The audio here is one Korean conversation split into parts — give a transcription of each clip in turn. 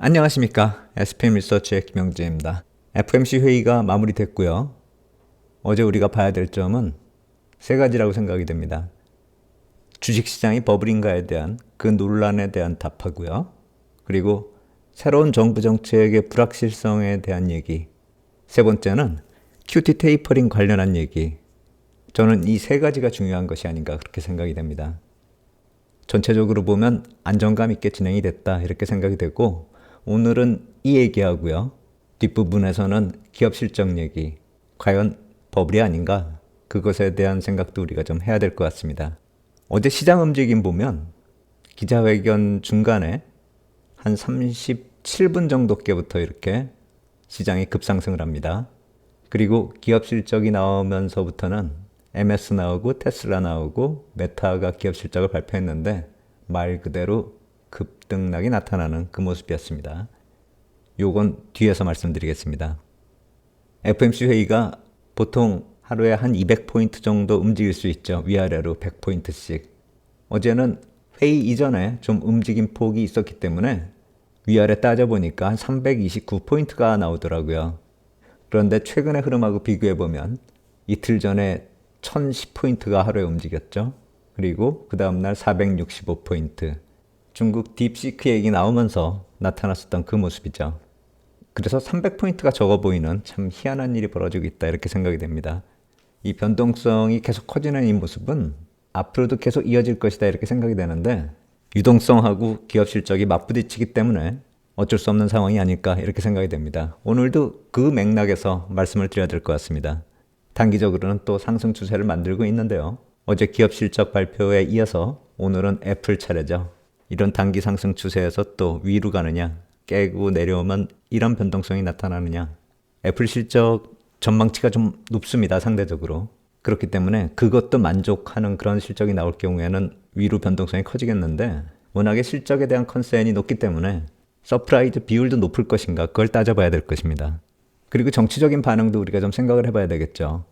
안녕하십니까. SPM 리서치의 김영재입니다. FOMC 회의가 마무리됐고요. 어제 우리가 봐야 될 점은 세 가지라고 생각이 됩니다. 주식시장이 버블인가에 대한 그 논란에 대한 답하고요. 그리고 새로운 정부 정책의 불확실성에 대한 얘기. 세 번째는 QT 테이퍼링 관련한 얘기. 저는 이 세 가지가 중요한 것이 아닌가 그렇게 생각이 됩니다. 전체적으로 보면 안정감 있게 진행이 됐다 이렇게 생각이 되고, 오늘은 이 얘기하고요. 뒷부분에서는 기업 실적 얘기, 과연 버블이 아닌가? 그것에 대한 생각도 우리가 좀 해야 될 것 같습니다. 어제 시장 움직임 보면 기자회견 중간에 한 37분 정도께부터 이렇게 시장이 급상승을 합니다. 그리고 기업 실적이 나오면서부터는 MS 나오고 테슬라 나오고 메타가 기업 실적을 발표했는데 말 그대로 급등락이 나타나는 그 모습이었습니다. 요건 뒤에서 말씀드리겠습니다. FOMC 회의가 보통 하루에 한 200포인트 정도 움직일 수 있죠. 위아래로 100포인트씩. 어제는 회의 이전에 좀 움직임 폭이 있었기 때문에 위아래 따져보니까 한 329포인트가 나오더라고요. 그런데 최근의 흐름하고 비교해보면 이틀 전에 1010포인트가 하루에 움직였죠. 그리고 그 다음날 465포인트. 중국 딥시크 얘기 나오면서 나타났었던 그 모습이죠. 그래서 300포인트가 적어 보이는 참 희한한 일이 벌어지고 있다 이렇게 생각이 됩니다. 이 변동성이 계속 커지는 이 모습은 앞으로도 계속 이어질 것이다 이렇게 생각이 되는데, 유동성하고 기업 실적이 맞부딪히기 때문에 어쩔 수 없는 상황이 아닐까 이렇게 생각이 됩니다. 오늘도 그 맥락에서 말씀을 드려야 될 것 같습니다. 단기적으로는 또 상승 추세를 만들고 있는데요. 어제 기업 실적 발표에 이어서 오늘은 애플 차례죠. 이런 단기 상승 추세에서 또 위로 가느냐, 깨고 내려오면 이런 변동성이 나타나느냐. 애플 실적 전망치가 좀 높습니다, 상대적으로. 그렇기 때문에 그것도 만족하는 그런 실적이 나올 경우에는 위로 변동성이 커지겠는데, 워낙에 실적에 대한 컨센이 높기 때문에 서프라이즈 비율도 높을 것인가, 그걸 따져봐야 될 것입니다. 그리고 정치적인 반응도 우리가 좀 생각을 해봐야 되겠죠.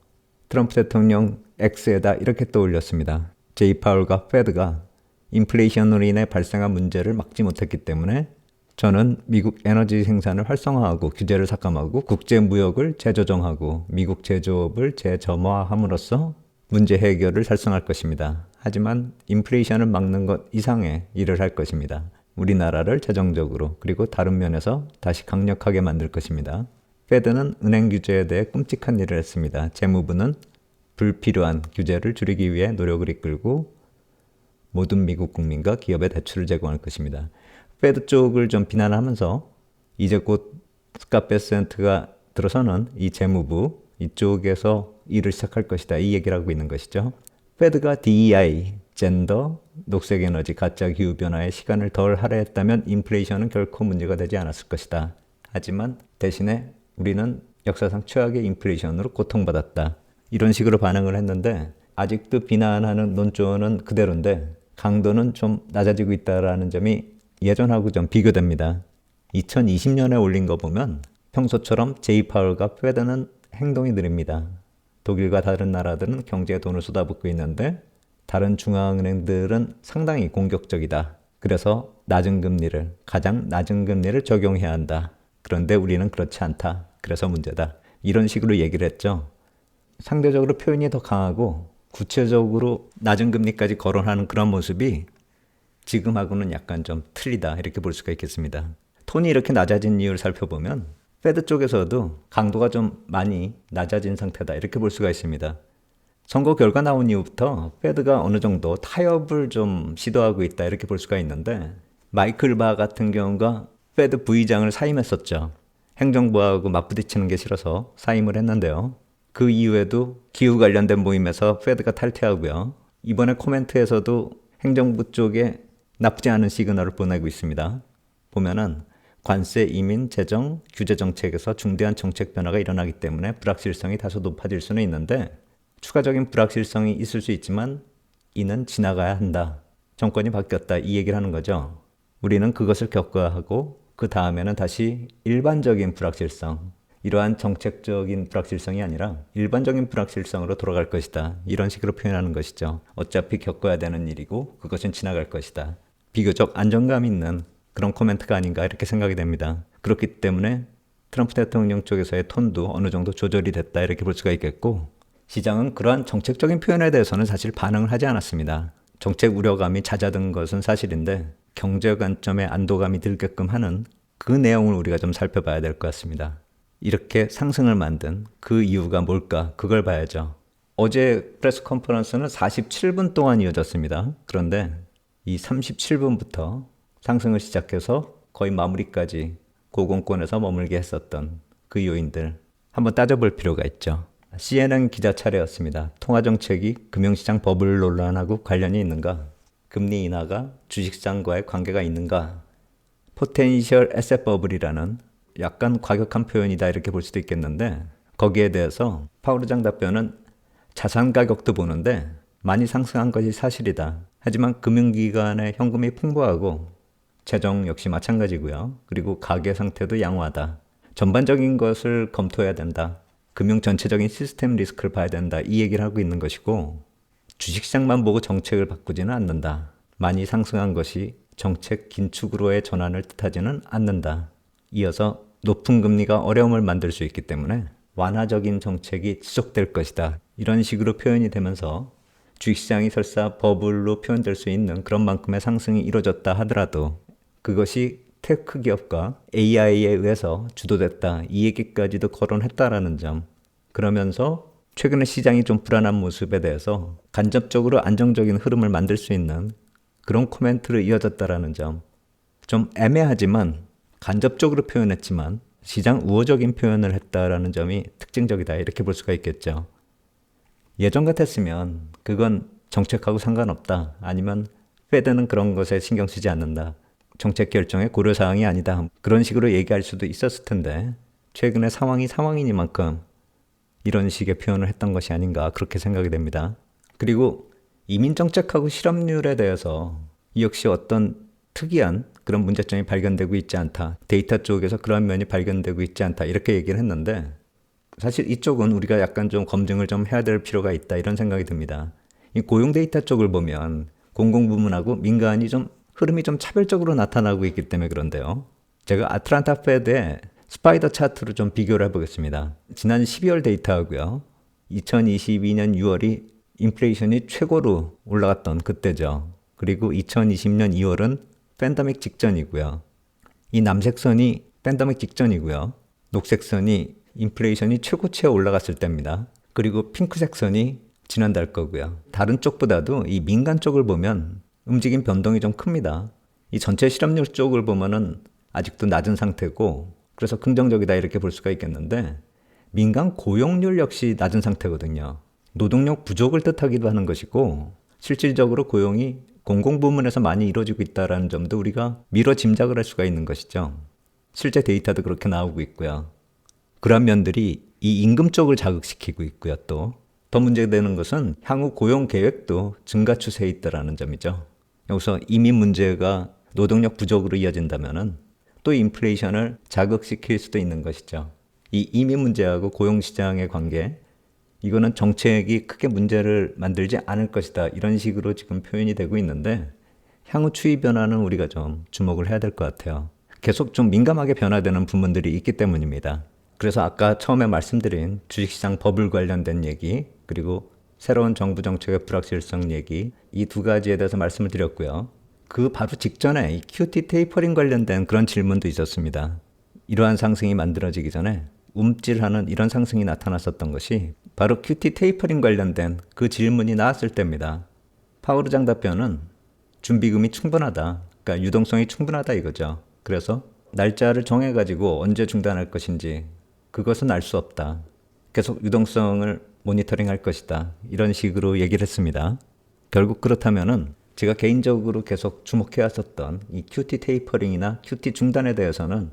트럼프 대통령 X에다 이렇게 떠올렸습니다. 제이 파월과 페드가 인플레이션으로 인해 발생한 문제를 막지 못했기 때문에 저는 미국 에너지 생산을 활성화하고 규제를 삭감하고 국제 무역을 재조정하고 미국 제조업을 재점화함으로써 문제 해결을 달성할 것입니다. 하지만 인플레이션을 막는 것 이상의 일을 할 것입니다. 우리나라를 재정적으로 그리고 다른 면에서 다시 강력하게 만들 것입니다. 페드는 은행 규제에 대해 끔찍한 일을 했습니다. 재무부는 불필요한 규제를 줄이기 위해 노력을 이끌고 모든 미국 국민과 기업에 대출을 제공할 것입니다. 페드 쪽을 좀 비난하면서 이제 곧 스캇 베센트가 들어서는 이 재무부 이쪽에서 일을 시작할 것이다, 이 얘기를 하고 있는 것이죠. 페드가 DEI, 젠더, 녹색에너지, 가짜 기후변화에 시간을 덜 할애했다면 인플레이션은 결코 문제가 되지 않았을 것이다. 하지만 대신에 우리는 역사상 최악의 인플레이션으로 고통받았다. 이런 식으로 반응을 했는데, 아직도 비난하는 논조는 그대로인데 강도는 좀 낮아지고 있다는 점이 예전하고 좀 비교됩니다. 2020년에 올린 거 보면 평소처럼 제이 파월과 페드는 행동이 느립니다. 독일과 다른 나라들은 경제에 돈을 쏟아붓고 있는데 다른 중앙은행들은 상당히 공격적이다. 그래서 가장 낮은 금리를 적용해야 한다. 그런데 우리는 그렇지 않다. 그래서 문제다. 이런 식으로 얘기를 했죠. 상대적으로 표현이 더 강하고 구체적으로 낮은 금리까지 거론하는 그런 모습이 지금하고는 약간 좀 틀리다 이렇게 볼 수가 있겠습니다. 톤이 이렇게 낮아진 이유를 살펴보면 페드 쪽에서도 강도가 좀 많이 낮아진 상태다 이렇게 볼 수가 있습니다. 선거 결과 나온 이후부터 페드가 어느 정도 타협을 좀 시도하고 있다 이렇게 볼 수가 있는데, 마이클 바 같은 경우가 페드 부의장을 사임했었죠. 행정부하고 맞부딪히는 게 싫어서 사임을 했는데요. 그 이후에도 기후 관련된 모임에서 페드가 탈퇴하고요. 이번에 코멘트에서도 행정부 쪽에 나쁘지 않은 시그널을 보내고 있습니다. 보면은 관세, 이민, 재정, 규제 정책에서 중대한 정책 변화가 일어나기 때문에 불확실성이 다소 높아질 수는 있는데, 추가적인 불확실성이 있을 수 있지만 이는 지나가야 한다. 정권이 바뀌었다, 이 얘기를 하는 거죠. 우리는 그것을 겪어야 하고 그 다음에는 다시 일반적인 불확실성, 이러한 정책적인 불확실성이 아니라 일반적인 불확실성으로 돌아갈 것이다. 이런 식으로 표현하는 것이죠. 어차피 겪어야 되는 일이고 그것은 지나갈 것이다. 비교적 안정감 있는 그런 코멘트가 아닌가 이렇게 생각이 됩니다. 그렇기 때문에 트럼프 대통령 쪽에서의 톤도 어느 정도 조절이 됐다 이렇게 볼 수가 있겠고, 시장은 그러한 정책적인 표현에 대해서는 사실 반응을 하지 않았습니다. 정책 우려감이 잦아든 것은 사실인데 경제 관점에 안도감이 들게끔 하는 그 내용을 우리가 좀 살펴봐야 될 것 같습니다. 이렇게 상승을 만든 그 이유가 뭘까? 그걸 봐야죠. 어제 프레스 컨퍼런스는 47분 동안 이어졌습니다. 그런데 이 37분부터 상승을 시작해서 거의 마무리까지 고공권에서 머물게 했었던 그 요인들 한번 따져볼 필요가 있죠. CNN 기자 차례였습니다. 통화정책이 금융시장 버블 논란하고 관련이 있는가? 금리 인하가 주식시장과의 관계가 있는가? 포텐셜 에셋 버블이라는 약간 과격한 표현이다 이렇게 볼 수도 있겠는데, 거기에 대해서 파월 의장 답변은 자산 가격도 보는데 많이 상승한 것이 사실이다. 하지만 금융기관의 현금이 풍부하고 재정 역시 마찬가지고요. 그리고 가계 상태도 양호하다. 전반적인 것을 검토해야 된다. 금융 전체적인 시스템 리스크를 봐야 된다. 이 얘기를 하고 있는 것이고, 주식시장만 보고 정책을 바꾸지는 않는다. 많이 상승한 것이 정책 긴축으로의 전환을 뜻하지는 않는다. 이어서 높은 금리가 어려움을 만들 수 있기 때문에 완화적인 정책이 지속될 것이다. 이런 식으로 표현이 되면서 주식시장이 설사 버블로 표현될 수 있는 그런 만큼의 상승이 이루어졌다 하더라도 그것이 테크 기업과 AI에 의해서 주도됐다. 이 얘기까지도 거론했다라는 점. 그러면서 최근에 시장이 좀 불안한 모습에 대해서 간접적으로 안정적인 흐름을 만들 수 있는 그런 코멘트로 이어졌다라는 점. 좀 애매하지만 간접적으로 표현했지만 시장 우호적인 표현을 했다라는 점이 특징적이다. 이렇게 볼 수가 있겠죠. 예전 같았으면 그건 정책하고 상관없다. 아니면 페드는 그런 것에 신경 쓰지 않는다. 정책 결정의 고려사항이 아니다. 그런 식으로 얘기할 수도 있었을 텐데 최근에 상황이 상황이니만큼 이런 식의 표현을 했던 것이 아닌가 그렇게 생각이 됩니다. 그리고 이민정책하고 실업률에 대해서 역시 어떤 특이한 그런 문제점이 발견되고 있지 않다. 데이터 쪽에서 그런 면이 발견되고 있지 않다. 이렇게 얘기를 했는데 사실 이쪽은 우리가 약간 좀 검증을 좀 해야 될 필요가 있다. 이런 생각이 듭니다. 이 고용 데이터 쪽을 보면 공공부문하고 민간이 좀 흐름이 좀 차별적으로 나타나고 있기 때문에 그런데요. 제가 아틀란타 페드의 스파이더 차트로 좀 비교를 해보겠습니다. 지난 12월 데이터하고요. 2022년 6월이 인플레이션이 최고로 올라갔던 그때죠. 그리고 2020년 2월은 팬데믹 직전이고요. 이 남색 선이 팬데믹 직전이고요. 녹색 선이 인플레이션이 최고치에 올라갔을 때입니다. 그리고 핑크색 선이 지난달 거고요. 다른 쪽보다도 이 민간 쪽을 보면 움직임 변동이 좀 큽니다. 이 전체 실업률 쪽을 보면은 아직도 낮은 상태고 그래서 긍정적이다 이렇게 볼 수가 있겠는데 민간 고용률 역시 낮은 상태거든요. 노동력 부족을 뜻하기도 하는 것이고 실질적으로 고용이 공공부문에서 많이 이루어지고 있다는 점도 우리가 미뤄 짐작을 할 수가 있는 것이죠. 실제 데이터도 그렇게 나오고 있고요. 그런 면들이 이 임금 쪽을 자극시키고 있고요. 또 더 문제되는 것은 향후 고용 계획도 증가 추세에 있다는 점이죠. 여기서 이민 문제가 노동력 부족으로 이어진다면은 또 인플레이션을 자극시킬 수도 있는 것이죠. 이 이민 문제하고 고용시장의 관계, 이거는 정책이 크게 문제를 만들지 않을 것이다. 이런 식으로 지금 표현이 되고 있는데 향후 추이 변화는 우리가 좀 주목을 해야 될 것 같아요. 계속 좀 민감하게 변화되는 부분들이 있기 때문입니다. 그래서 아까 처음에 말씀드린 주식시장 버블 관련된 얘기, 그리고 새로운 정부 정책의 불확실성 얘기, 이 두 가지에 대해서 말씀을 드렸고요. 그 바로 직전에 이 QT 테이퍼링 관련된 그런 질문도 있었습니다. 이러한 상승이 만들어지기 전에 움찔하는 이런 상승이 나타났었던 것이 바로 QT 테이퍼링 관련된 그 질문이 나왔을 때입니다. 파월 의장 답변은 준비금이 충분하다. 그러니까 유동성이 충분하다 이거죠. 그래서 날짜를 정해가지고 언제 중단할 것인지 그것은 알 수 없다. 계속 유동성을 모니터링 할 것이다. 이런 식으로 얘기를 했습니다. 결국 그렇다면은 제가 개인적으로 계속 주목해 왔었던 이 QT 테이퍼링이나 QT 중단에 대해서는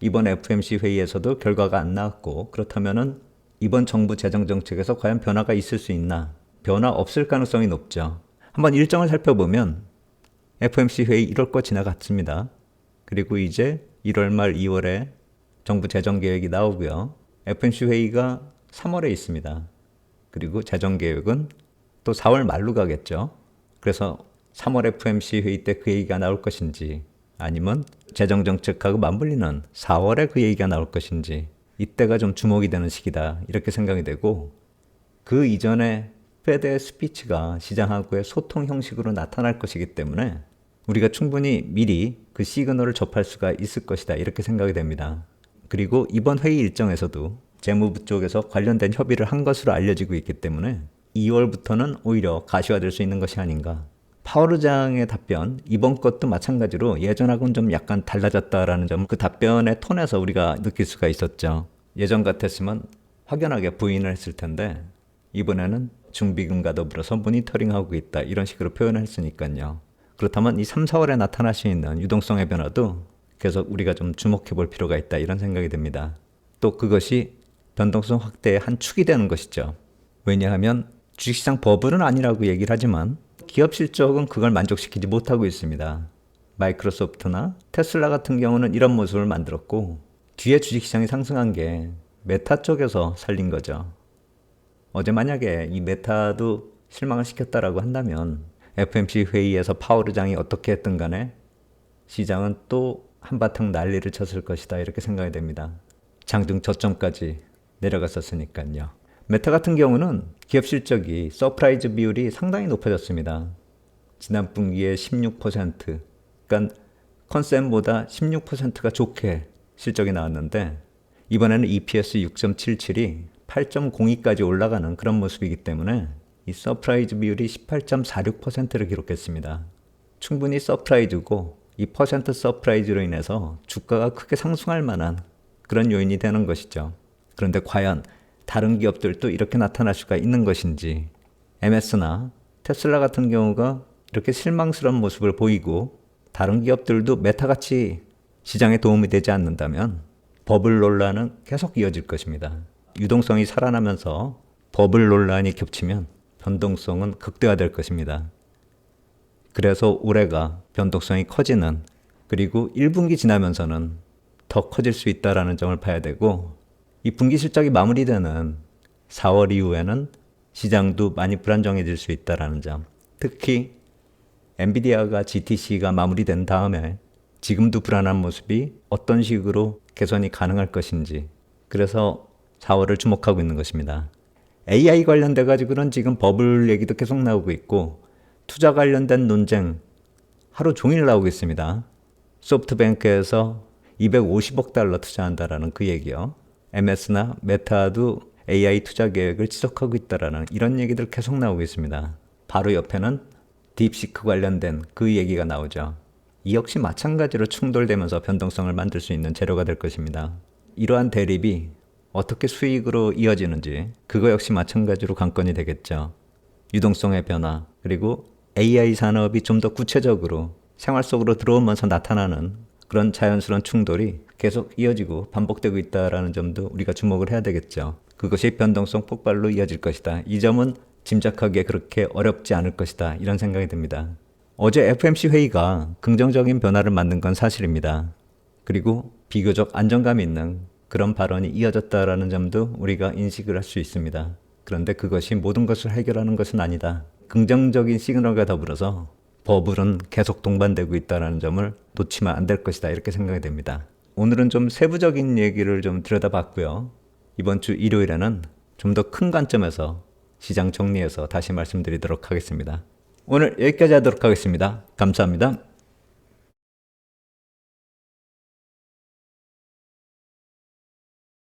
이번 FOMC 회의에서도 결과가 안 나왔고 그렇다면은 이번 정부 재정정책에서 과연 변화가 있을 수 있나? 변화 없을 가능성이 높죠. 한번 일정을 살펴보면 FOMC 회의 1월 거 지나갔습니다. 그리고 이제 1월 말 2월에 정부 재정계획이 나오고요. FOMC 회의가 3월에 있습니다. 그리고 재정계획은 또 4월 말로 가겠죠. 그래서 3월 FOMC 회의 때 그 얘기가 나올 것인지 아니면 재정정책하고 맞물리는 4월에 그 얘기가 나올 것인지, 이때가 좀 주목이 되는 시기다 이렇게 생각이 되고, 그 이전에 페드의 스피치가 시장하고의 소통 형식으로 나타날 것이기 때문에 우리가 충분히 미리 그 시그널을 접할 수가 있을 것이다 이렇게 생각이 됩니다. 그리고 이번 회의 일정에서도 재무부 쪽에서 관련된 협의를 한 것으로 알려지고 있기 때문에 2월부터는 오히려 가시화될 수 있는 것이 아닌가. 파월 의장의 답변, 이번 것도 마찬가지로 예전하고는 좀 약간 달라졌다라는 점, 그 답변의 톤에서 우리가 느낄 수가 있었죠. 예전 같았으면 확연하게 부인을 했을 텐데 이번에는 중비금과 더불어서 모니터링하고 있다 이런 식으로 표현을 했으니까요. 그렇다면 이 3, 4월에 나타날 수 있는 유동성의 변화도 계속 우리가 좀 주목해 볼 필요가 있다 이런 생각이 듭니다. 또 그것이 변동성 확대의 한 축이 되는 것이죠. 왜냐하면 주식시장 버블은 아니라고 얘기를 하지만 기업 실적은 그걸 만족시키지 못하고 있습니다. 마이크로소프트나 테슬라 같은 경우는 이런 모습을 만들었고, 뒤에 주식시장이 상승한 게 메타 쪽에서 살린 거죠. 어제 만약에 이 메타도 실망을 시켰다라고 한다면 FOMC 회의에서 파월 의장이 어떻게 했든 간에 시장은 또 한바탕 난리를 쳤을 것이다 이렇게 생각이 됩니다. 장중 저점까지 내려갔었으니까요. 메타 같은 경우는 기업 실적이 서프라이즈 비율이 상당히 높아졌습니다. 지난 분기에 16%, 그러니까 컨센보다 16%가 좋게 실적이 나왔는데 이번에는 EPS 6.77이 8.02까지 올라가는 그런 모습이기 때문에 이 서프라이즈 비율이 18.46%를 기록했습니다. 충분히 서프라이즈고 이 퍼센트 서프라이즈로 인해서 주가가 크게 상승할 만한 그런 요인이 되는 것이죠. 그런데 과연 다른 기업들도 이렇게 나타날 수가 있는 것인지, MS나 테슬라 같은 경우가 이렇게 실망스러운 모습을 보이고 다른 기업들도 메타같이 시장에 도움이 되지 않는다면 버블 논란은 계속 이어질 것입니다. 유동성이 살아나면서 버블 논란이 겹치면 변동성은 극대화될 것입니다. 그래서 올해가 변동성이 커지는, 그리고 1분기 지나면서는 더 커질 수 있다는 점을 봐야 되고, 이 분기 실적이 마무리되는 4월 이후에는 시장도 많이 불안정해질 수 있다는 점, 특히 엔비디아가 GTC가 마무리된 다음에 지금도 불안한 모습이 어떤 식으로 개선이 가능할 것인지, 그래서 4월을 주목하고 있는 것입니다. AI 관련돼 가지고는 지금 버블 얘기도 계속 나오고 있고, 투자 관련된 논쟁 하루 종일 나오고 있습니다. 소프트뱅크에서 250억 달러 투자한다라는 그 얘기요. MS나 메타도 AI 투자 계획을 지속하고 있다라는 이런 얘기들 계속 나오고 있습니다. 바로 옆에는 딥시크 관련된 그 얘기가 나오죠. 이 역시 마찬가지로 충돌되면서 변동성을 만들 수 있는 재료가 될 것입니다. 이러한 대립이 어떻게 수익으로 이어지는지 그거 역시 마찬가지로 관건이 되겠죠. 유동성의 변화, 그리고 AI 산업이 좀 더 구체적으로 생활 속으로 들어오면서 나타나는 그런 자연스러운 충돌이 계속 이어지고 반복되고 있다는 점도 우리가 주목을 해야 되겠죠. 그것이 변동성 폭발로 이어질 것이다. 이 점은 짐작하기에 그렇게 어렵지 않을 것이다. 이런 생각이 듭니다. 어제 FOMC 회의가 긍정적인 변화를 만든 건 사실입니다. 그리고 비교적 안정감 있는 그런 발언이 이어졌다는 점도 우리가 인식을 할 수 있습니다. 그런데 그것이 모든 것을 해결하는 것은 아니다. 긍정적인 시그널과 더불어서 버블은 계속 동반되고 있다는 점을 놓치면 안 될 것이다 이렇게 생각이 됩니다. 오늘은 좀 세부적인 얘기를 좀 들여다봤고요. 이번 주 일요일에는 좀 더 큰 관점에서 시장 정리해서 다시 말씀드리도록 하겠습니다. 오늘 여기까지 하도록 하겠습니다. 감사합니다.